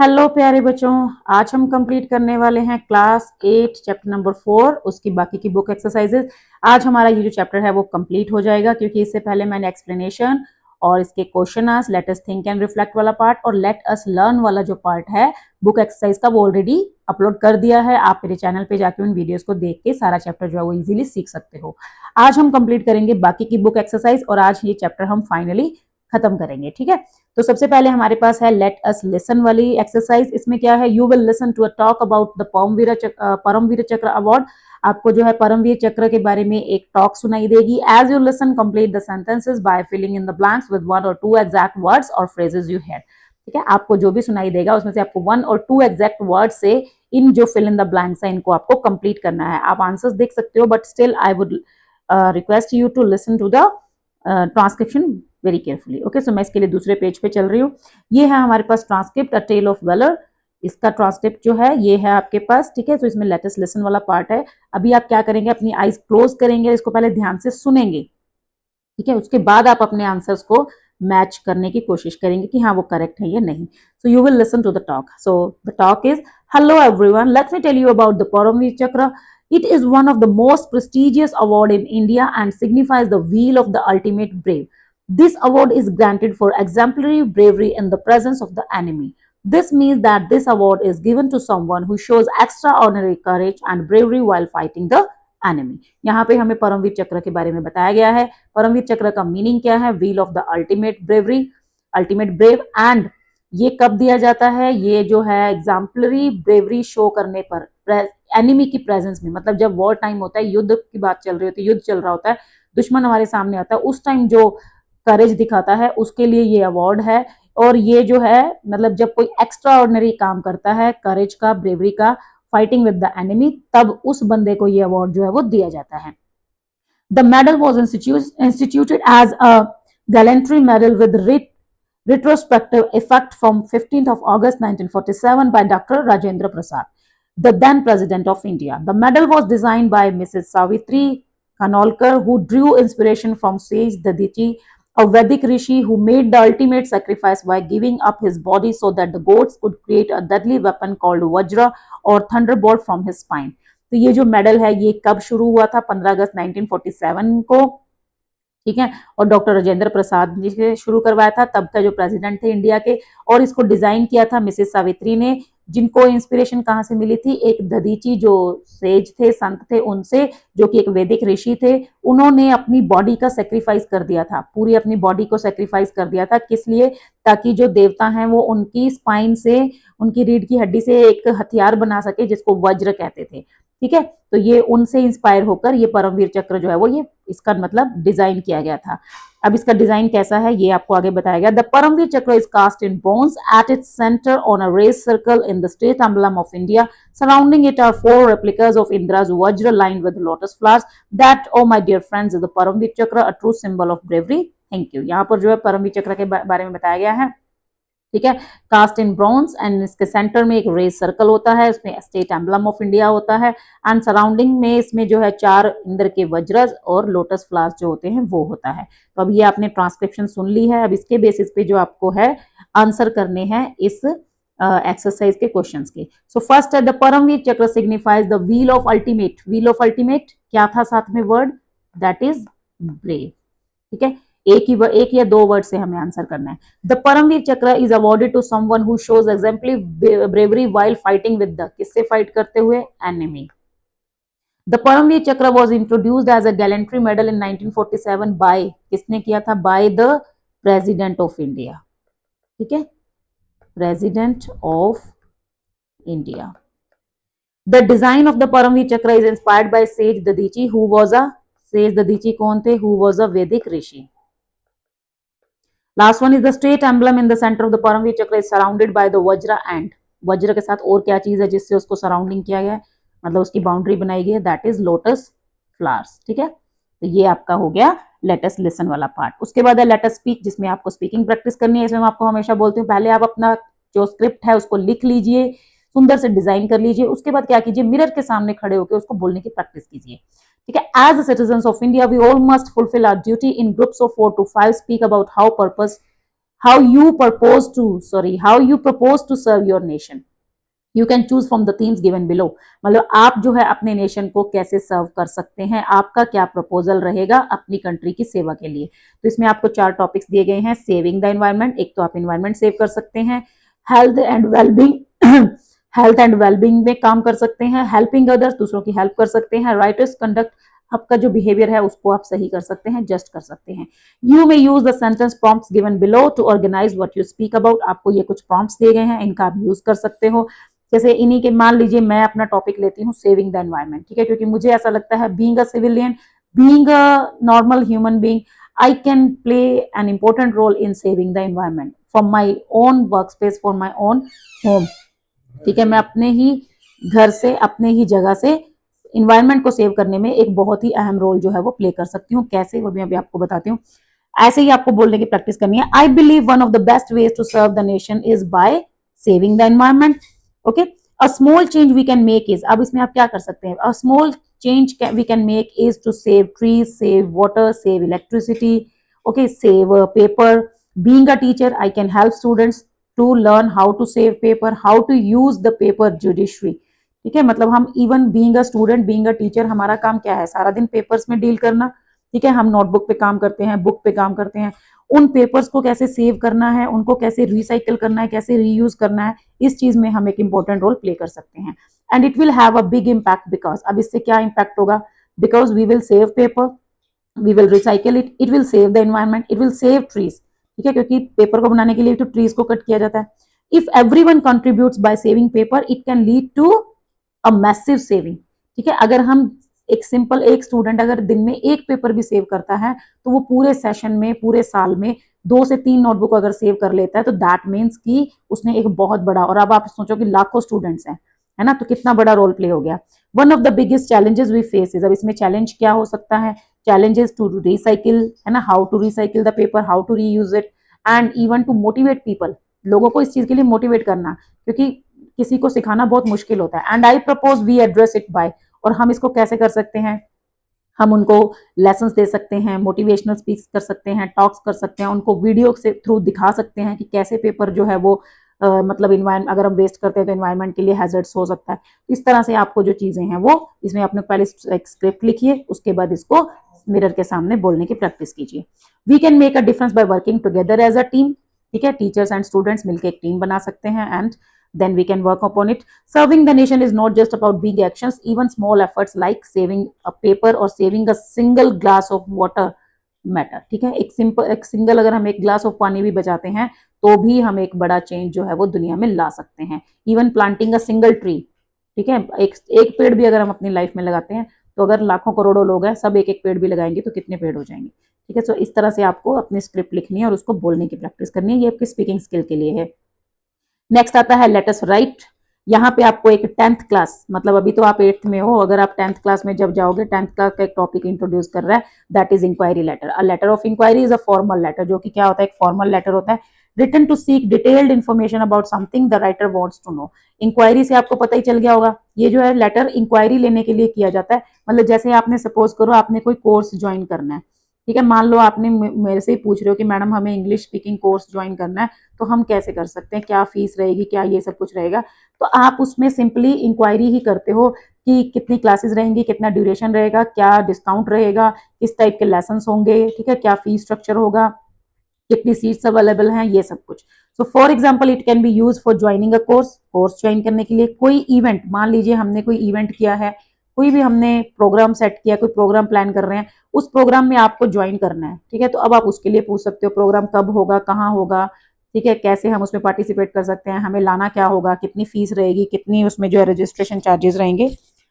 Hello प्यारे बच्चों, आज हम कंप्लीट करने वाले हैं क्लास 8 चैप्टर नंबर 4 उसकी बाकी की बुक एक्सरसाइजेज। आज हमारा ये जो चैप्टर है वो कंप्लीट हो जाएगा, क्योंकि इससे पहले मैंने एक्सप्लेनेशन और इसके question answer, let us think and reflect वाला पार्ट और लेट अस लर्न वाला जो पार्ट है बुक एक्सरसाइज का वो ऑलरेडी अपलोड कर दिया है। आप मेरे चैनल पे जाके उन वीडियोस को देख के सारा चैप्टर जो है वो इजीली सीख सकते हो। आज हम कंप्लीट करेंगे बाकी की बुक एक्सरसाइज और आज ये चैप्टर हम फाइनली खत्म करेंगे। ठीक है, तो सबसे पहले हमारे पास है लेट अस लिसन वाली एक्सरसाइज। इसमें क्या है, you will listen to a talk about the Paramvir Chakra award. आपको जो है परमवीर चक्र के बारे में एक टॉक सुनाई देगी। As you listen complete the sentences by filling in the blanks with 1 or 2 exact words और फ्रेजेस यू हेard। ठीक है, आपको जो भी सुनाई देगा उसमें से आपको 1 or 2 एग्जैक्ट वर्ड से इन जो फिल इन द ब्लैंक्स है इनको आपको कंप्लीट करना है। आप आंसर्स देख सकते हो, but still I would request you to listen to the transcription very carefully. Okay, so मैं इसके लिए दूसरे पेज पे चल रही हूँ। ये है हमारे पास transcript a tale of valour. इसका ट्रांसक्रिप्ट जो है ये है आपके पास। ठीक है, तो इसमें लेट अस लिसन वाला पार्ट है। अभी आप क्या करेंगे, अपनी आईज क्लोज करेंगे, इसको पहले ध्यान से सुनेंगे। ठीक है, उसके बाद आप अपने आंसर्स को मैच करने की कोशिश करेंगे कि हाँ वो करेक्ट है या नहीं। So you will listen to the talk. So the talk is, hello everyone, let me tell you about the Paramvir Chakra. It is one of the most prestigious award in India and signifies the wheel of the ultimate brave. This award is granted for exemplary bravery in the presence of the enemy. This means that this award is given to someone who shows extraordinary courage and bravery while fighting the enemy. यहाँ पे हमें परमवीर चक्र के बारे में बताया गया है। परमवीर चक्र का मीनिंग क्या है, wheel of the ultimate bravery, ultimate brave. And ये कब दिया जाता है, ये जो है एग्जाम्पलरी ब्रेवरी शो करने पर एनिमी की प्रेजेंस में, मतलब जब वॉर टाइम होता है, युद्ध की बात चल रही होती है, युद्ध चल रहा होता है, दुश्मन हमारे सामने आता है, उस टाइम जो करेज दिखाता है उसके लिए ये अवार्ड है। और ये जो है मतलब जब कोई एक्स्ट्रा ऑर्डिनरी काम करता है करेज का, ब्रेवरी का, फाइटिंग विद द एनिमी, तब उस बंदे को ये अवार्ड जो है वो दिया जाता है। The medal was instituted as a gallantry medal with retrospective effect from 15th of August 1947 by Dr. Rajendra Prasad, the then President of India. The medal was designed by Mrs. Savitri Kanolkar, who drew inspiration from sage Dadichi, a Vedic rishi who made the ultimate sacrifice by giving up his body so that the gods could create a deadly weapon called Vajra or thunderbolt from his spine. तो ये जो medal है ये कब शुरू हुआ था, 15 अगस्त 1947 को। ठीक है, और डॉक्टर राजेंद्र प्रसाद जी से शुरू करवाया था, तब का जो प्रेसिडेंट थे इंडिया के, और इसको डिजाइन किया था मिसेस सावित्री ने, जिनको इंस्पिरेशन कहाँ से मिली थी, एक ददीची जो सेज थे, संत थे, उनसे, जो कि एक वैदिक ऋषि थे। उन्होंने अपनी बॉडी का सेक्रीफाइस कर दिया था, पूरी अपनी बॉडी को सेक्रीफाइस कर दिया था, किस लिए, ताकि जो देवता हैं वो उनकी स्पाइन से, उनकी रीढ़ की हड्डी से एक हथियार बना सके जिसको वज्र कहते थे। ठीक है, तो ये उनसे इंस्पायर होकर ये परमवीर चक्र जो है वो ये इसका मतलब डिजाइन किया गया था। अब इसका डिजाइन कैसा है ये आपको आगे बताया गया। The Paramvir Chakra is cast in bronze at its centre on a raised circle in the state emblem of India. Surrounding it are 4 replicas of Indra's Vajra lined with lotus flowers. That, oh my dear friends, is the Param Vir Chakra, a true symbol of bravery. Thank you. यहाँ पर जो है परमवीर चक्र के बारे में बताया गया है। ठीक है, कास्ट इन ब्रॉन्ज एंड इसके सेंटर में एक रेस सर्कल होता है, उसमें स्टेट एम्बलम ऑफ इंडिया होता है, एंड सराउंडिंग में इसमें जो है 4 इंद्र के वज्रज और लोटस फ्लावर्स जो होते हैं वो होता है। तो अब ये आपने ट्रांसक्रिप्शन सुन ली है। अब इसके बेसिस पे जो आपको है आंसर करने हैं इस एक्सरसाइज के क्वेश्चंस के। सो फर्स्ट है, द परमवीर चक्र signifies the wheel of ultimate. Wheel of ultimate क्या था साथ में वर्ड, दैट इज ब्रेव। ठीक है, एक या 2 वर्ड से हमें आंसर करना है। The Paramvir Chakra is awarded to someone who shows exemplary bravery while fighting with the, किससे फाइट करते हुए, enemy. The Paramvir Chakra was introduced as a gallantry medal in 1947 by, किसने किया था, by the president of India. ठीक है, president of India. The design of the Paramvir Chakra is inspired by sage Dadhichi, who was a, sage Dadhichi कौन थे, who was a Vedic rishi. Last one is the state emblem in the centre of the Paramvir Chakra is surrounded by the Vajra and, वज्र के साथ और क्या चीज है जिससे उसको सराउंडिंग किया गया है, मतलब उसकी बाउंड्री बनाई गई है, दैट इज लोटस फ्लावर्स। ठीक है, तो ये आपका हो गया लेट अस लिसन वाला पार्ट। उसके बाद है लेट अस स्पीक, जिसमें आपको स्पीकिंग प्रैक्टिस करनी है। इसमें मैं आपको हमेशा बोलती हूँ पहले आप अपना जो स्क्रिप्ट है उसको लिख लीजिए, सुंदर से डिजाइन कर लीजिए, उसके बाद क्या कीजिए, मिरर के सामने खड़े होकर उसको बोलने की प्रैक्टिस कीजिए। ठीक है, as citizen of India we all must fulfil our duty in groups of 4 to 5 speak about how purpose how you propose to serve your nation. You can choose from the themes given below, मतलब आप जो है अपने nation को कैसे सर्व कर सकते हैं, आपका क्या प्रपोजल रहेगा अपनी कंट्री की सेवा के लिए। तो इसमें आपको 4 टॉपिक्स दिए गए हैं। सेविंग द एनवायरनमेंट, एक तो आप एनवायरनमेंट सेव कर सकते हैं। Health and wellbeing health and wellbeing में काम कर सकते हैं। हेल्पिंग अदर्स, दूसरों की हेल्प कर सकते हैं। राइटर्स कंडक्ट, आपका जो बिहेवियर है उसको आप सही कर सकते हैं, जस्ट कर सकते हैं। You may use the sentence prompts given below to organize what you speak about, आपको ये कुछ प्रॉम्प्ट्स दिए गए हैं, इनका आप यूज कर सकते हो। जैसे इन्हीं के, मान लीजिए मैं अपना टॉपिक लेती हूँ सेविंग द एनवायरनमेंट, ठीक है, क्योंकि मुझे ऐसा लगता है being a civilian, being a normal human being, I can play an important role in saving the environment for my own work space, for my own home, ठीक है। मैं अपने ही घर से, अपने ही जगह से इन्वायरमेंट को सेव करने में एक बहुत ही अहम रोल जो है वो प्ले कर सकती हूँ। कैसे, वो भी अभी आपको बताती हूँ। ऐसे ही आपको बोलने की प्रैक्टिस करनी है। I believe one of the best ways to serve the nation is by saving the environment. Okay, a small change we can make is, अब इसमें आप क्या कर सकते हैं, a small change we can make is to save trees, save water, save electricity, okay, save paper. Being a teacher, I can help students to learn how to save paper, how to use the paper judiciary, ठीक है। मतलब हम even being a student, being a teacher, हमारा काम क्या है, सारा दिन पेपर्स में डील करना, ठीक है। हम नोटबुक पे काम करते हैं, बुक पे काम करते हैं, उन पेपर्स को कैसे सेव करना है, उनको कैसे रिसाइकिल करना है, कैसे रीयूज करना है, इस चीज में हम एक इंपॉर्टेंट रोल प्ले कर सकते हैं। And it will have a big impact, because अब इससे क्या इम्पैक्ट होगा, because we will save paper, we will recycle it, it will save the environment, it will save trees, ठीक है, क्योंकि पेपर को बनाने के लिए तो ट्रीज को कट किया जाता है। If everyone contributes by saving paper, it can lead to a massive saving, ठीक है। अगर हम एक स्टूडेंट अगर दिन में एक पेपर भी सेव करता है, तो वो पूरे सेशन में, पूरे साल में 2 से 3 नोटबुक अगर सेव कर लेता है, तो दैट मीन्स कि उसने एक बहुत बड़ा, और अब आप सोचो कि लाखों स्टूडेंट्स हैं, है ना, तो कितना बड़ा रोल प्ले हो गया। One of the biggest challenges we face is, अब इसमें चैलेंज क्या हो सकता है, challenges to recycle, है ना, how to recycle the paper, how to reuse it, and even to motivate people, लोगों को इस चीज के लिए मोटिवेट करना, क्योंकि किसी को सिखाना बहुत मुश्किल होता है। And I propose we address it by, और हम इसको कैसे कर सकते हैं, हम उनको लेसन्स दे सकते हैं, मोटिवेशनल स्पीच कर सकते हैं, टॉक्स कर सकते हैं, उनको वीडियो से थ्रू दिखा सकते हैं कि कैसे पेपर जो है वो मतलब इन्वायरमेंट, अगर हम वेस्ट करते हैं तो इन्वायरमेंट के लिए हैजर्ड्स हो सकता है। इस तरह से आपको जो चीजें हैं वो, इसमें आपने पहले एक स्क्रिप्ट लिखिए, उसके बाद इसको मिरर के सामने बोलने की प्रैक्टिस कीजिए। We can make a difference by working together as a team, ठीक है, टीचर्स एंड स्टूडेंट्स मिलकर एक टीम बना सकते हैं, and then we can work upon it. Serving the nation is not just about big actions, even small efforts like saving a paper or saving a single glass of water matter, ठीक है। एक single अगर हम एक glass of पानी भी बचाते हैं, तो भी हम एक बड़ा चेंज जो है वो दुनिया में ला सकते हैं। Even planting a single tree, ठीक है, एक पेड़ भी अगर हम अपनी लाइफ में लगाते हैं, तो अगर लाखों करोड़ों लोग हैं, सब एक एक पेड़ भी लगाएंगे, तो कितने पेड़ हो जाएंगे, ठीक है। सो इस तरह से आपको अपनी स्क्रिप्ट लिखनी है और उसको बोलने की प्रैक्टिस करनी है, ये आपकी स्पीकिंग स्किल के लिए है। नेक्स्ट आता है लेट अस राइट। यहाँ पे आपको एक 10th क्लास, मतलब अभी तो आप 8th में हो, अगर आप 10th क्लास में जब जाओगे, 10th क्लास का एक टॉपिक इंट्रोड्यूस कर रहा है, that is inquiry letter. A letter of inquiry is a formal letter, जो कि क्या होता है, एक फॉर्मल लेटर होता है, written to seek detailed information about something the writer wants to know. Inquiry से आपको पता ही चल गया होगा, ये जो है लेटर इंक्वायरी लेने के लिए किया जाता है। मतलब जैसे आपने सपोज करो आपने कोई कोर्स ज्वाइन करना है, ठीक है, मान लो आपने मेरे से ही पूछ रहे हो कि मैडम हमें इंग्लिश स्पीकिंग कोर्स ज्वाइन करना है, तो हम कैसे कर सकते हैं, क्या फीस रहेगी, क्या ये सब कुछ रहेगा। तो आप उसमें सिंपली इंक्वायरी ही करते हो कि कितनी क्लासेस रहेंगी, कितना ड्यूरेशन रहेगा, क्या डिस्काउंट रहेगा, किस टाइप के लेसन होंगे, ठीक है, क्या फीस स्ट्रक्चर होगा, कितनी सीट्स अवेलेबल हैं, ये सब कुछ। So for example it can be use for joining a course join करने के लिए। कोई इवेंट, मान लीजिए हमने कोई इवेंट किया है, कोई भी हमने प्रोग्राम सेट किया, कोई प्रोग्राम प्लान कर रहे हैं, उस प्रोग्राम में आपको ज्वाइन करना है, ठीक है, तो अब आप उसके लिए पूछ सकते हो प्रोग्राम कब होगा, कहाँ होगा, ठीक है, कैसे हम उसमें पार्टिसिपेट कर सकते हैं, हमें लाना क्या होगा, कितनी फीस रहेगी, कितनी उसमें जो है रजिस्ट्रेशन चार्जेस रहेंगे,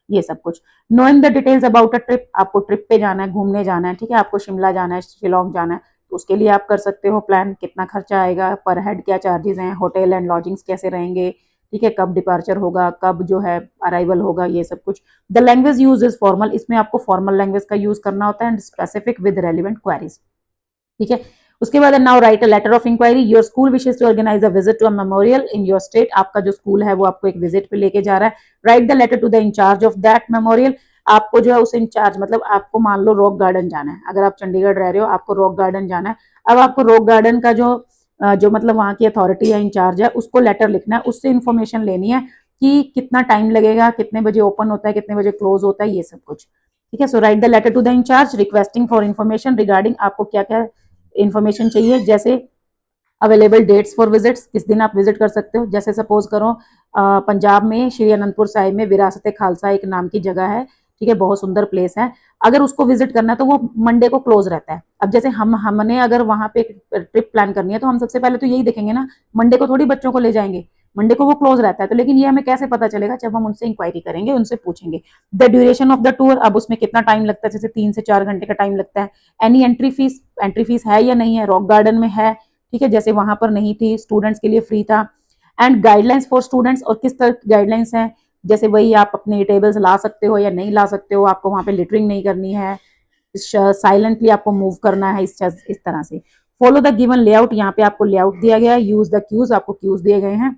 ये सब कुछ। Knowing the details about a trip, आपको ट्रिप पे जाना है, घूमने जाना है, ठीक है, आपको शिमला जाना है, शिलोंग जाना है, तो उसके लिए आप कर सकते हो प्लान, कितना खर्चा आएगा, पर हेड क्या चार्जेस हैं, होटल एंड लॉजिंग्स कैसे रहेंगे, ठीक है, कब डिपार्चर होगा, कब जो है अराइवल होगा, ये सब कुछ। The language use is formal, इसमें आपको फॉर्मल लैंग्वेज का यूज करना होता है, and specific with relevant queries, ठीक है। उसके बाद now write a letter of inquiry. Your school wishes to organize a visit to a memorial in your state, आपका जो स्कूल है वो आपको एक विजिट पे लेके जा रहा है। Write the letter to the incharge of that memorial, आपको जो है उस इंचार्ज, मतलब आपको मान लो रॉक गार्डन जाना है, अगर आप चंडीगढ़ रह रहे हो, आपको रॉक गार्डन जाना है। अब आपको रॉक गार्डन का जो जो मतलब वहाँ की अथॉरिटी है, इंचार्ज है, उसको लेटर लिखना है, उससे इन्फॉर्मेशन लेनी है कि कितना टाइम लगेगा, कितने बजे ओपन होता है, कितने बजे क्लोज होता है, ये सब कुछ। ठीक है, so write the letter to the incharge requesting for information regarding, आपको क्या क्या इन्फॉर्मेशन चाहिए, जैसे अवेलेबल डेट्स फॉर विजिट्स, किस दिन आप विजिट कर सकते हो। जैसे सपोज करो पंजाब में श्री अनंतपुर साहिब में विरासत खालसा एक नाम की जगह है, ठीक है, बहुत सुंदर प्लेस है, अगर उसको विजिट करना है तो वो मंडे को क्लोज रहता है। अब जैसे हमने अगर वहां पे ट्रिप प्लान करनी है तो हम सबसे पहले तो यही देखेंगे ना, मंडे को थोड़ी बच्चों को ले जाएंगे, मंडे को वो क्लोज रहता है। तो लेकिन ये हमें कैसे पता चलेगा, जब हम उनसे इंक्वायरी करेंगे, उनसे पूछेंगे। The duration of the tour, अब उसमें कितना टाइम लगता है, जैसे 3 से 4 घंटे का टाइम लगता है। एनी एंट्री फीस है या नहीं है, रॉक गार्डन में है, ठीक है, जैसे वहां पर नहीं थी, स्टूडेंट्स के लिए फ्री था। एंड गाइडलाइंस फॉर स्टूडेंट्स, और किस तरह की गाइडलाइंस हैं, जैसे वही आप अपने टेबल्स ला सकते हो या नहीं ला सकते हो, आपको वहां पे लिटरिंग नहीं करनी है, साइलेंटली आपको मूव करना है, इस तरह से। फॉलो द गिवन लेआउट, यहाँ पे आपको लेआउट दिया गया है, यूज द क्यूज, आपको क्यूज दिए गए हैं,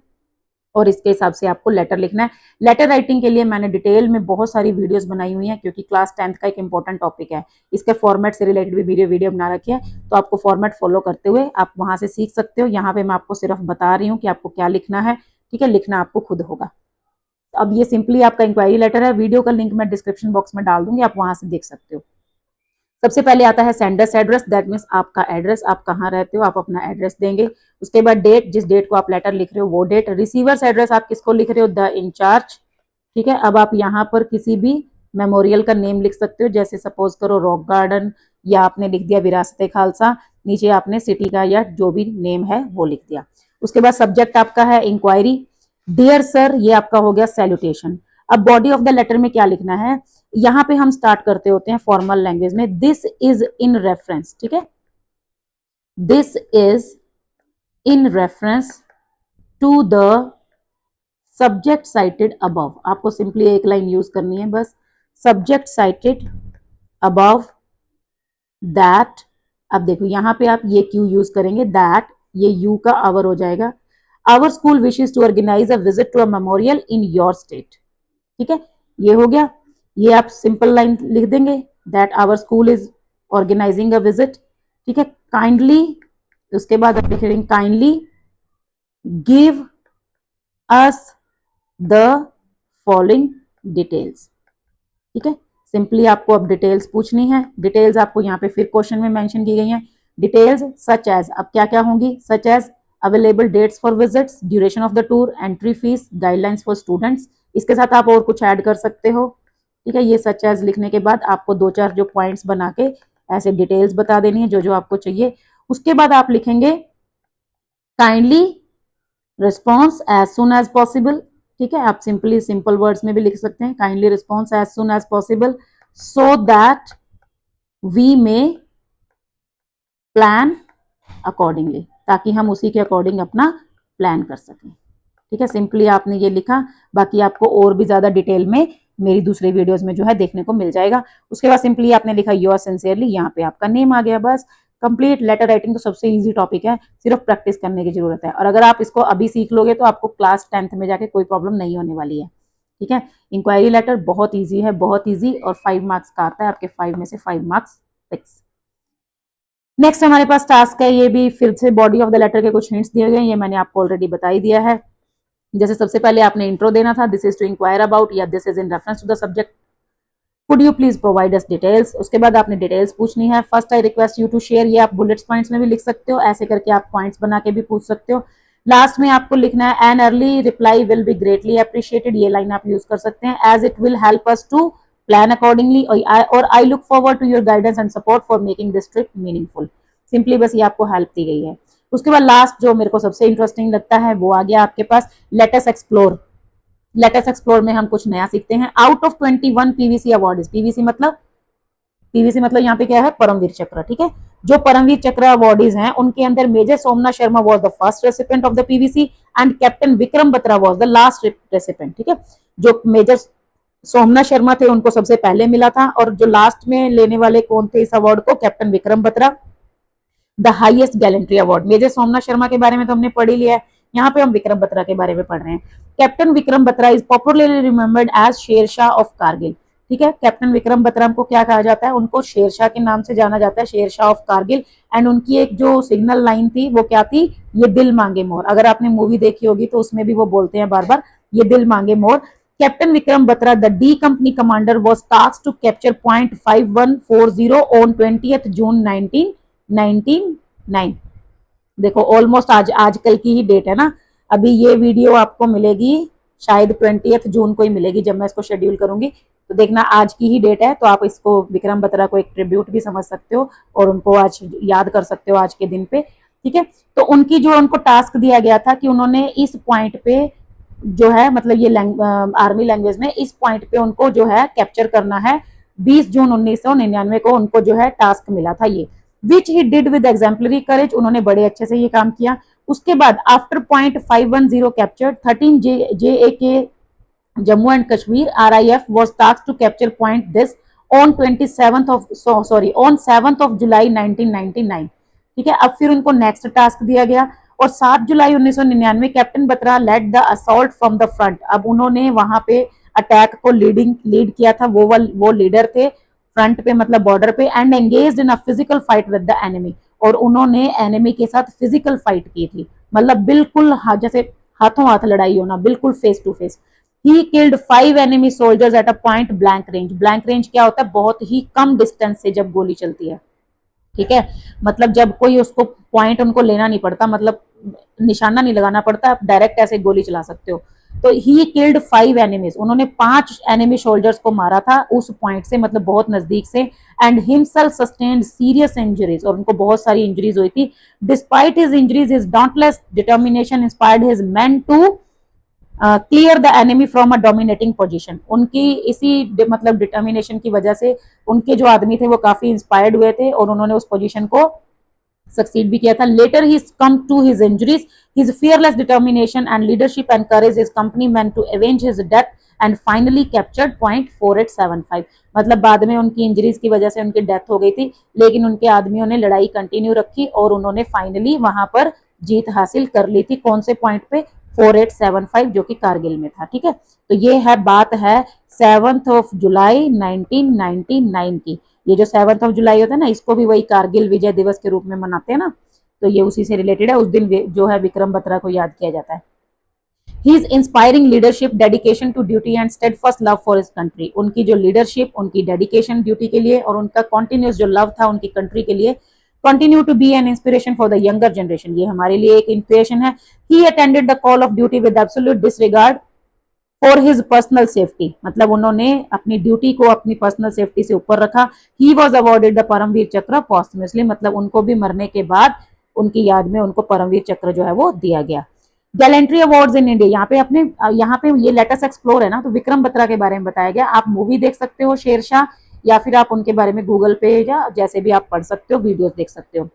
और इसके हिसाब से आपको लेटर लिखना है। लेटर राइटिंग के लिए मैंने डिटेल में बहुत सारी वीडियोस बनाई हुई हैं, क्योंकि क्लास 10th का एक इंपॉर्टेंट टॉपिक है, इसके फॉर्मेट से रिलेटेड भी वीडियो बना रखी है, तो आपको फॉर्मेट फॉलो करते हुए आप वहां से सीख सकते हो। यहाँ पे मैं आपको सिर्फ बता रही हूँ कि आपको क्या लिखना है, ठीक है, लिखना आपको खुद होगा। अब ये सिंपली आपका इंक्वायरी लेटर है, वीडियो का लिंक मैं डिस्क्रिप्शन बॉक्स में डाल दूंगी, आप वहां से देख सकते हो। सबसे पहले आता है सेंडर्स एड्रेस, दैट मीन्स आपका एड्रेस, आप कहाँ रहते हो, आप अपना एड्रेस देंगे। उसके बाद डेट, जिस डेट को आप लेटर लिख रहे हो वो डेट। रिसीवर्स एड्रेस, आप किसको लिख रहे हो, द इंचार्ज, ठीक है। अब आप यहाँ पर किसी भी मेमोरियल का नेम लिख सकते हो, जैसे सपोज करो रॉक गार्डन, या आपने लिख दिया विरासत खालसा, नीचे आपने सिटी का या जो भी नेम है वो लिख दिया। उसके बाद सब्जेक्ट आपका है इंक्वायरी, डियर सर, ये आपका हो गया सैल्यूटेशन। अब बॉडी ऑफ द लेटर में क्या लिखना है, यहां पे हम स्टार्ट करते होते हैं फॉर्मल लैंग्वेज में, दिस इज इन रेफरेंस, ठीक है, this is in reference to the subject cited above, आपको सिंपली एक लाइन यूज करनी है बस, सब्जेक्ट साइटेड अबव दैट। अब देखो यहां पे आप ये क्यू यूज करेंगे, दैट, ये यू का आवर हो जाएगा, our school wishes to organize a visit to a memorial in your state, ठीक है, ये हो गया। ये आप सिंपल लाइन लिख देंगे, that our school is organizing a visit, ठीक है, काइंडली, उसके बाद आप लिख देंगे kindly give us the following details, ठीक है। सिंपली आपको अब डिटेल्स पूछनी है, डिटेल्स आपको यहाँ पे फिर क्वेश्चन में मेंशन की गई हैं, डिटेल्स सच एज, अब क्या क्या होंगी, such as available dates for visits, duration of the tour, entry fees, guidelines for students, इसके साथ आप और कुछ ऐड कर सकते हो, ठीक है। ये सच एज लिखने के बाद आपको 2-4 जो पॉइंट्स बना के ऐसे डिटेल्स बता देनी है जो जो आपको चाहिए। उसके बाद आप लिखेंगे kindly response as soon as possible, ठीक है, आप सिंपली सिंपल वर्ड्स में भी लिख सकते हैं, kindly response as soon as possible so that we may plan accordingly, ताकि हम उसी के अकॉर्डिंग अपना प्लान कर सकें, ठीक है। सिंपली आपने ये लिखा, बाकी आपको और भी ज्यादा डिटेल में मेरी दूसरे वीडियोस में जो है देखने को मिल जाएगा। उसके बाद सिंपली आपने लिखा योर सिंसियरली, यहाँ पे आपका नेम आ गया, बस कंप्लीट। लेटर राइटिंग तो सबसे इजी टॉपिक है, सिर्फ प्रैक्टिस करने की जरूरत है, और अगर आप इसको अभी सीख लोगे तो आपको क्लास 10th में जाके कोई प्रॉब्लम नहीं होने वाली है, ठीक है। इंक्वायरी लेटर बहुत ईजी है, बहुत ईजी, और 5 मार्क्स का आता है, आपके 5 में से 5 मार्क्स फिक्स। नेक्स्ट हमारे पास टास्क है, ये भी फिर से बॉडी ऑफ द लेटर के कुछ हिंट्स दिए गए, ये मैंने आपको ऑलरेडी बता ही दिया है। जैसे सबसे पहले आपने इंट्रो देना था, this is to enquire about, या this is in reference to the subject, could you please provide us details. उसके बाद आपने डिटेल्स पूछनी है, first I request you to share, ये आप बुलेट्स पॉइंट्स में भी लिख सकते हो, ऐसे करके आप पॉइंट्स बना के भी पूछ सकते हो। लास्ट में आपको लिखना है an early reply will be greatly appreciated, ये लाइन आप यूज कर सकते हैं, as it will help us to plan accordingly, और I look forward to your guidance and support for making this trip meaningful. Simply बस ये आपको help दी गई है। उसके बाद लास्ट जो मेरे को सबसे इंटरेस्टिंग लगता है वो आ गया आपके पास, let us explore. Let us explore में हम कुछ नया सीखते हैं। Out of 21 PVC award, PVC मतलब यहाँ पे क्या है, परमवीर चक्र, ठीक है। जो परमवीर चक्र अवार्डीज हैं उनके अंदर major Somnath Sharma was the first recipient of the PVC and captain Vikram Batra was the last recipient, ठीक है। जो मेजर सोमनाथ शर्मा थे उनको सबसे पहले मिला था, और जो लास्ट में लेने वाले कौन थे इस अवार्ड को, captain Vikram Batra. The highest gallantry award, major Somnath Sharma के बारे में तो हमने पढ़ ही लिया है, यहाँ पे हम विक्रम बत्रा के बारे में पढ़ रहे हैं। Captain Vikram Batra is popularly remembered as Shershah of Kargil, ठीक है। कैप्टन विक्रम बत्रा को क्या कहा जाता है, उनको शेरशाह के नाम से जाना जाता है, शेरशाह ऑफ कारगिल। एंड उनकी एक जो सिग्नल लाइन थी वो क्या थी, ये दिल मांगे मोर। अगर आपने मूवी देखी होगी तो उसमें भी वो बोलते हैं बार बार, ये दिल मांगे more. Captain Vikram Batra, the D company commander, was tasked to capture point 5140 on 20th June 1999। देखो ऑलमोस्ट आजकल की ही डेट है ना। अभी ये वीडियो आपको मिलेगी शायद 20th जून को ही मिलेगी जब मैं इसको शेड्यूल करूंगी, तो देखना आज की ही डेट है। तो आप इसको विक्रम बत्रा को एक ट्रिब्यूट भी समझ सकते हो और उनको आज याद कर सकते हो आज के दिन पे, ठीक है। तो उनकी जो उनको टास्क दिया गया था कि उन्होंने इस पॉइंट पे जो है, मतलब ये आर्मी लैंग्वेज में, इस पॉइंट पे उनको जो है कैप्चर करना है। 20 जून 1999 को उनको जो है टास्क मिला था ये, विच ही डिड विद एग्जाम्पलरी करेज। उन्होंने बड़े अच्छे से ये काम किया। उसके बाद after point 510 captured 13 JAK Jammu and Kashmir RIF was tasked to capture point this on 7th of July 1999। ठीक है। अब फिर उनको नेक्स्ट टास्क दिया गया और 7 July 1999 captain Batra led the assault from the front. अब उन्होंने वहां पे अटैक को लीड किया था, वो लीडर थे फ्रंट पे, मतलब बॉर्डर पे। And engaged in a physical fight with the enemy, और उन्होंने एनिमी के साथ फिजिकल फाइट की थी, मतलब बिल्कुल जैसे हाथों हाथ लड़ाई होना, बिल्कुल face to face. He killed 5 enemy soldiers at a point blank range. Blank range क्या होता है, बहुत ही कम डिस्टेंस से जब गोली चलती है, ठीक है। मतलब जब कोई उसको पॉइंट उनको लेना नहीं पड़ता, मतलब निशाना नहीं लगाना पड़ता, आप डायरेक्ट ऐसे गोली चला सकते हो। तो ही किल्ड 5 एनिमीज, उन्होंने 5 एनिमी सोल्जर्स को मारा था उस पॉइंट से, मतलब बहुत नजदीक से। And himself sustained serious injuries, और उनको बहुत सारी इंजरीज हुई थी। Despite his injuries, his dauntless determination inspired his men to clear the enemy from a dominating position. उनकी इसी मतलब डिटर्मिनेशन की वजह से उनके जो आदमी थे वो काफी इंस्पायर्ड हुए थे और उन्होंने उस पोजीशन को सक्सीड भी किया था। Later he come to his injuries, his fearless determination and leadership encourage his company man to avenge his death and finally captured point 4875। मतलब बाद में उनकी इंजरीज की वजह से उनकी डेथ हो गई थी, लेकिन उनके आदमियों ने लड़ाई कंटिन्यू रखी और उन्होंने फाइनली वहां पर जीत हासिल कर ली थी। कौन से पॉइंट पे, 4875, जो कि कारगिल में था, ठीक है। तो ये है बात है 7 जुलाई 1999 की। ये जो 7 जुलाई होता है ना, इसको भी वही कारगिल विजय दिवस के रूप में मनाते हैं ना, तो ये उसी से रिलेटेड है। उस दिन जो है विक्रम बत्रा को याद किया जाता है। His inspiring leadership, dedication to duty and steadfast love for his country। उनकी जो लीडरशिप, उनकी डेडिकेशन ड्यूटी के लिए और उनका कॉन्टिन्यूस जो लव था उनकी कंट्री के लिए, continue to be an inspiration for the younger generation। ये हमारे लिए एक इंस्पिरेशन है। He attended the call of duty with absolute disregard for his personal safety। मतलब उन्होंने अपनी ड्यूटी को अपनी पर्सनल सेफ्टी से ऊपर रखा। He was awarded the Param Vir चक्र posthumously। मतलब उनको भी मरने के बाद उनकी याद में उनको परमवीर चक्र जो है वो दिया गया। गैलेंट्री अवार्ड्स इन इंडिया, यहाँ पे ये लेटेस्ट एक्सप्लोर है ना, तो विक्रम बत्रा के बारे में बताया गया। आप मूवी देख सकते हो शेरशाह, या फिर आप उनके बारे में गूगल पे या जैसे भी आप पढ़ सकते हो, वीडियोस देख सकते हो।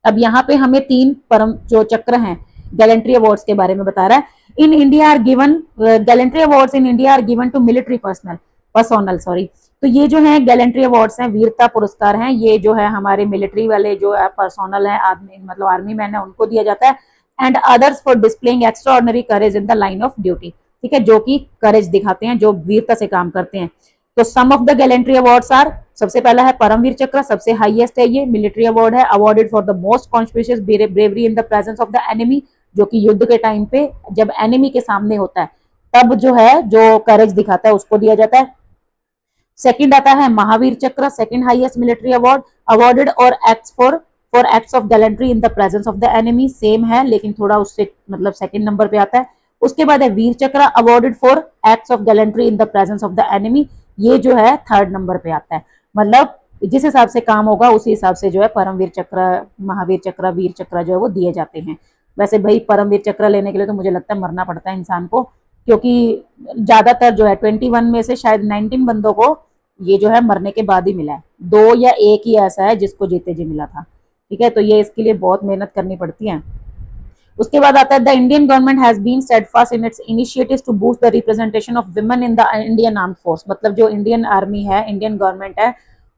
अब यहाँ पे हमें 3 परम जो चक्र हैं गैलेंट्री अवार्ड्स के बारे में बता रहा है। In India are given, gallantry awards in India are given to military personnel sorry. तो ये जो है गैलेंट्री अवार्ड्स हैं, वीरता पुरस्कार हैं, ये जो है हमारे मिलिट्री वाले जो है पर्सोनल है, आदमी मतलब आर्मी मैन है, उनको दिया जाता है। And others for displaying extraordinary courage in the line of duty. ठीक है, जो कि करेज दिखाते हैं, जो वीरता से काम करते हैं। तो some of the gallantry awards are, सबसे पहला है परमवीर चक्र, सबसे हाईएस्ट है, ये मिलिट्री अवार्ड है। Awarded for the most conspicuous bravery in the presence of the enemy, जो कि युद्ध के टाइम पे जब एनिमी के सामने होता है तब जो है जो करेज दिखाता है उसको दिया जाता है। सेकंड आता है Mahavir Chakra, second highest military award, awarded और acts for acts of gallantry in the presence of the enemy, same है लेकिन थोड़ा उससे मतलब सेकंड नंबर पे आता है। उसके बाद है वीर चक्र, awarded for acts of gallantry in the presence of the enemy, ये जो है थर्ड नंबर पे आता है। मतलब जिस हिसाब से काम होगा उसी हिसाब से जो है परमवीर चक्र, महावीर चक्र, वीर चक्र जो है वो दिए जाते हैं। वैसे भाई परमवीर चक्र लेने के लिए तो मुझे लगता है मरना पड़ता है इंसान को, क्योंकि ज्यादातर जो है 21 में से शायद 19 बंदों को ये जो है मरने के बाद ही मिला है, 2 या 1 ही ऐसा है जिसको जीते जी मिला था। ठीक है, तो ये इसके लिए बहुत मेहनत करनी पड़ती है। उसके बाद आता है the Indian government has been steadfast in its initiatives to boost the representation of women in the Indian armed force. मतलब जो इंडियन आर्मी है, इंडियन गवर्नमेंट है,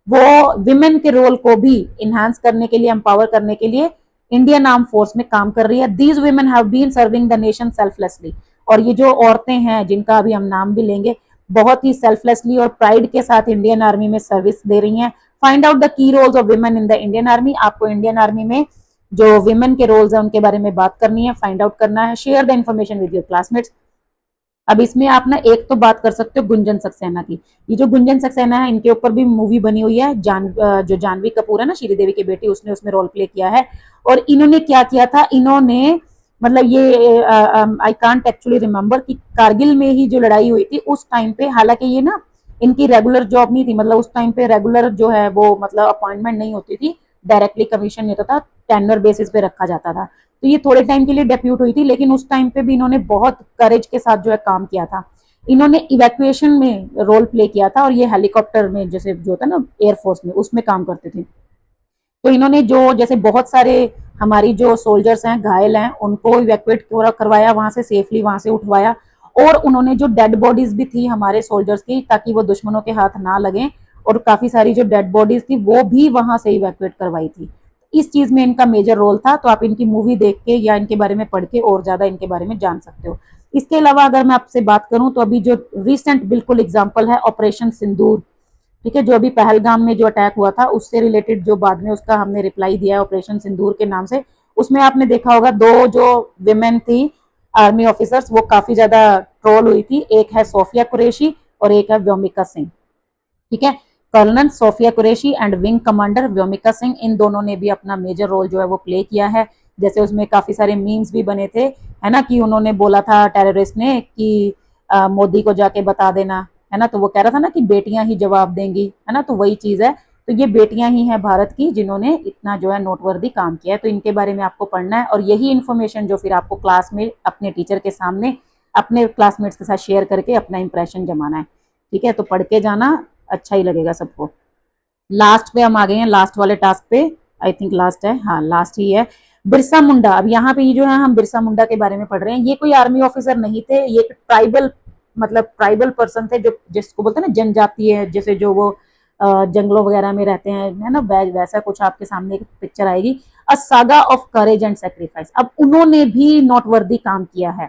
वो विमेन के रोल को भी इनहांस करने के लिए, एम्पावर करने के लिए इंडियन आर्म फोर्स में काम कर रही है। These women have been serving the nation selflessly. और ये जो औरतें हैं जिनका अभी हम नाम भी लेंगे, बहुत ही सेल्फलेसली और प्राइड के साथ इंडियन आर्मी में सर्विस दे रही हैं। Find out the key roles of women in the Indian army, आपको इंडियन आर्मी में जो विमेन के रोल्स हैं उनके बारे में बात करनी है, फाइंड आउट करना है। Share the information with your classmates. अब इसमें आप ना एक तो बात कर सकते हो गुंजन सक्सेना की। ये जो गुंजन सक्सेना है इनके ऊपर भी मूवी बनी हुई है। जो जानवी कपूर है ना, श्रीदेवी की बेटी, उसने उसमें रोल प्ले किया है। और इन्होंने क्या किया था, इन्होंने मतलब ये आई कांट एक्चुअली रिमेम्बर कि कारगिल में ही जो लड़ाई हुई थी उस टाइम पे, हालांकि ये ना इनकी रेगुलर जॉब नहीं थी, मतलब उस टाइम पे रेगुलर जो है वो मतलब अपॉइंटमेंट नहीं होती थी, डायरेक्टली कमीशन नहीं होता था, टेनर बेसिस पे रखा जाता था। तो ये थोड़े टाइम के लिए डेप्यूट हुई थी, लेकिन उस टाइम पे भी इन्होंने बहुत करेज के साथ जो है काम किया था। इन्होंने इवैक्यूएशन में रोल प्ले किया था, और ये हेलीकॉप्टर में जैसे जो होता है ना एयरफोर्स में, उसमें काम करते थे। तो इन्होंने जो जैसे बहुत सारे हमारी जो सोल्जर्स हैं घायल हैं उनको इवैक्यूएट करवाया, वहां से सेफली वहां से उठवाया। और उन्होंने जो डेड बॉडीज भी थी हमारे सोल्जर्स की, ताकि वो दुश्मनों के हाथ ना लगे, और काफी सारी जो डेड बॉडीज थी वो भी वहां से इवैक्यूएट करवाई थी। इस चीज में इनका मेजर रोल था। तो आप इनकी मूवी देख के या इनके बारे में पढ़ के और ज्यादा इनके बारे में जान सकते हो। इसके अलावा अगर मैं आपसे बात करूं तो अभी जो रिसेंट बिल्कुल एग्जाम्पल है ऑपरेशन सिंदूर, ठीक है, जो अभी पहलगाम में जो अटैक हुआ था उससे रिलेटेड जो बाद में उसका हमने रिप्लाई दिया है ऑपरेशन सिंदूर के नाम से। उसमें आपने देखा होगा दो जो विमेन थी आर्मी ऑफिसर्स, वो काफी ज्यादा ट्रोल हुई थी। एक है सोफिया कुरैशी और एक है व्योमिका सिंह, ठीक है। Colonel Sofia Qureshi and wing commander Vyomika Singh, इन दोनों ने भी अपना मेजर रोल जो है वो प्ले किया है। जैसे उसमें काफी सारे मीम्स भी बने थे, है ना, कि उन्होंने बोला था टेररिस्ट ने कि मोदी को जाके बता देना, है ना, तो वो कह रहा था ना कि बेटियां ही जवाब देंगी, है ना, तो वही चीज है। तो ये बेटियां ही हैं भारत की जिन्होंने इतना जो है नोटवर्दी काम किया है। तो इनके बारे में आपको पढ़ना है, और यही इन्फॉर्मेशन जो फिर आपको क्लास में अपने टीचर के सामने अपने क्लासमेट्स के साथ शेयर करके अपना इंप्रेशन जमाना है, ठीक है। तो पढ़ के जाना, अच्छा ही लगेगा सबको। लास्ट पे हम आ गए हैं, लास्ट वाले टास्क पे, आई थिंक लास्ट है, हाँ लास्ट ही है। बिरसा मुंडा। अब यहाँ पे ये जो है हम बिरसा मुंडा के बारे में पढ़ रहे हैं। ये कोई आर्मी ऑफिसर नहीं थे, ये एक ट्राइबल मतलब ट्राइबल पर्सन थे, जो जिसको बोलते हैं ना जनजातीय है, जैसे जो वो जंगलों वगैरह में रहते हैं, है ना, वैसा कुछ आपके सामने एक पिक्चर आएगी। A saga of courage and sacrifice. अब उन्होंने भी नोटवर्दी काम किया है,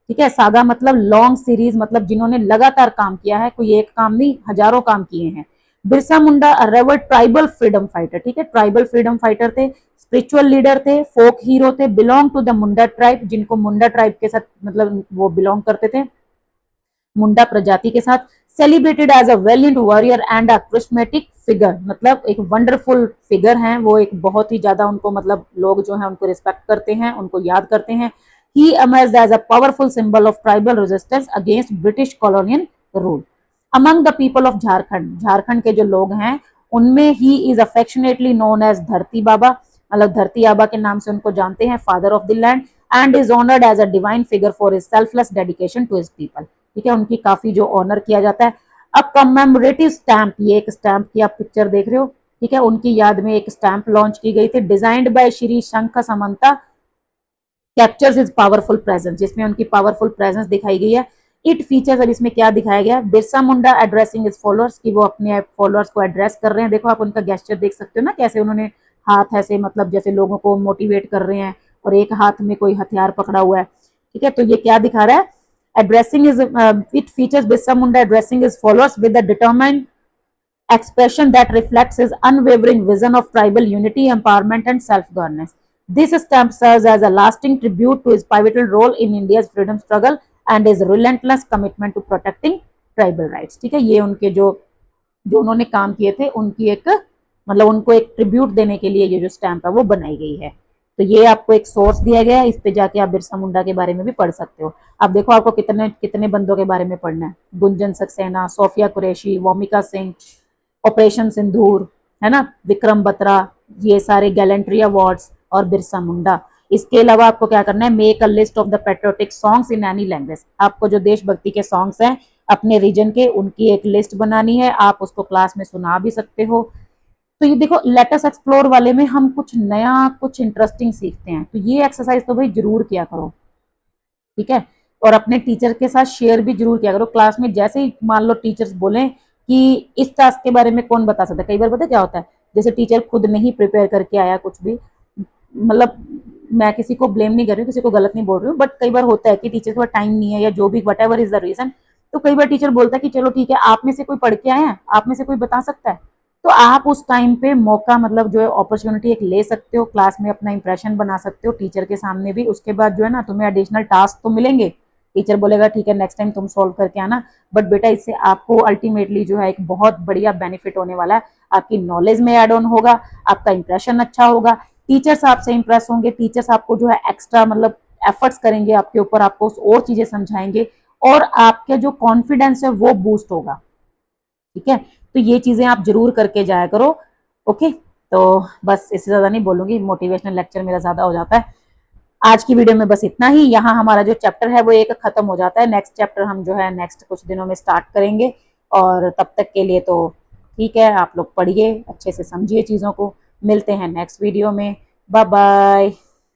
ठीक है। सागा मतलब लॉन्ग सीरीज, मतलब जिन्होंने लगातार काम किया है, कोई एक काम नहीं, हजारों काम किए हैं। Birsa Munda revered tribal freedom fighter, ठीक है, ट्राइबल फ्रीडम फाइटर थे, स्पिरिचुअल लीडर थे, फोक हीरो थे, belong to the Munda tribe, जिनको मुंडा ट्राइब के साथ मतलब वो बिलोंग करते थे, मुंडा प्रजाति के साथ। Celebrated as a valiant warrior and a charismatic figure, मतलब एक वंडरफुल फिगर हैं वो, एक बहुत ही ज्यादा उनको मतलब लोग जो है उनको रिस्पेक्ट करते हैं, उनको याद करते हैं। He emerged as a powerful symbol of tribal resistance against British colonial rule. Among the people of Jharkhand, Jharkhand के जो लोग हैं उनमें he is affectionately known as धरती बाबा, मतलब धरती आबा के नाम से उनको जानते हैं, father of the land, and is honoured as a divine figure for his selfless dedication to his people, ठीक है, उनकी काफी जो ऑनर किया जाता है। अब कमेमोरेटिव स्टैंप, ये एक स्टैंप की आप पिक्चर देख रहे हो, ठीक है, उनकी याद में एक स्टैंप लॉन्च की गई थी, डिजाइंड बाय श्री शंख Samantha, captures is powerful presence, जिसमें उनकी पावरफुल प्रेजेंस दिखाई गई है। इट फीचर्स, अब इसमें क्या दिखाया गया, Birsa Munda addressing is followers, कि वो अपने फॉलोअर्स को एड्रेस कर रहे हैं। देखो आप उनका गेस्चर देख सकते हो ना, कैसे उन्होंने हाथ ऐसे मतलब जैसे लोगों को मोटिवेट कर रहे हैं, और एक हाथ में कोई हथियार पकड़ा हुआ है, ठीक है। तो ये क्या दिखा रहा है, addressing is, it features Birsa Munda addressing is followers with the determined expression that reflects his unwavering vision of tribal unity, empowerment, and self-governance. This stamp serves as a lasting tribute to his pivotal role in India's freedom struggle and his relentless commitment to protecting tribal rights. ठीक है, ये उनके जो जो उन्होंने काम किए थे उनकी एक मतलब उनको एक ट्रिब्यूट देने के लिए ये जो स्टैंप है वो बनाई गई है। तो ये आपको एक सोर्स दिया गया है, इस पे जाके आप बिरसा मुंडा के बारे में भी पढ़ सकते हो। अब देखो आपको कितने कितने बंदों के बारे में पढ़ना है, गुंजन सक्सेना, सोफिया कुरैशी, वोमिका सिंह, ऑपरेशन सिंदूर, है ना, विक्रम बत्रा, ये सारे गैलेंट्री अवार्ड्स और बिरसा मुंडा। इसके अलावा आपको क्या करना है, make a list of the patriotic songs in any language. आपको जो देशभक्ति के सॉन्ग्स हैं अपने रीजन के, उनकी एक लिस्ट बनानी है, आप उसको क्लास में सुना भी सकते हो। तो ये देखो लेटस एक्सप्लोर वाले में हम कुछ नया कुछ इंटरेस्टिंग सीखते हैं, तो ये एक्सरसाइज तो भाई जरूर किया करो, ठीक है। और अपने टीचर के साथ शेयर भी जरूर किया करो क्लास में। जैसे ही मान लो टीचर्स बोले कि इस टास्क के बारे में कौन बता सकता है, कई बार पता क्या होता है, जैसे टीचर खुद नहीं प्रिपेयर करके आया कुछ भी, मतलब मैं किसी को ब्लेम नहीं कर रही हूँ, किसी को गलत नहीं बोल रही हूँ, बट कई बार होता है कि टीचर के पास टाइम नहीं है या जो भी whatever is the reason, तो कई बार टीचर बोलता है कि चलो ठीक है, आप में से कोई पढ़ के आए हैं, आप में से कोई बता सकता है, तो आप उस टाइम पे मौका मतलब जो है अपॉर्चुनिटी एक ले सकते हो, क्लास में अपना इंप्रेशन बना सकते हो टीचर के सामने भी। उसके बाद जो है ना तुम्हें एडिशनल टास्क तो मिलेंगे, टीचर बोलेगा ठीक है नेक्स्ट टाइम तुम सॉल्व करके आना, बट बेटा इससे आपको अल्टीमेटली जो है एक बहुत बढ़िया बेनिफिट होने वाला है, आपकी नॉलेज में एड ऑन होगा, आपका इंप्रेशन अच्छा होगा, टीचर्स आपसे इंप्रेस होंगे, टीचर्स आपको जो है एक्स्ट्रा मतलब एफर्ट्स करेंगे आपके ऊपर, आपको और चीजें समझाएंगे और आपका जो कॉन्फिडेंस है वो बूस्ट होगा। ठीक है, तो ये चीजें आप जरूर करके जाया करो। ओके, तो बस इससे ज्यादा नहीं बोलूंगी, मोटिवेशनल लेक्चर मेरा ज्यादा हो जाता है। आज की वीडियो में बस इतना ही। यहाँ हमारा जो चैप्टर है वो एक खत्म हो जाता है, नेक्स्ट चैप्टर हम जो है नेक्स्ट कुछ दिनों में स्टार्ट करेंगे, और तब तक के लिए तो ठीक है, आप लोग पढ़िए अच्छे से, समझिए चीजों को। मिलते हैं नेक्स्ट वीडियो में, बाय बाय।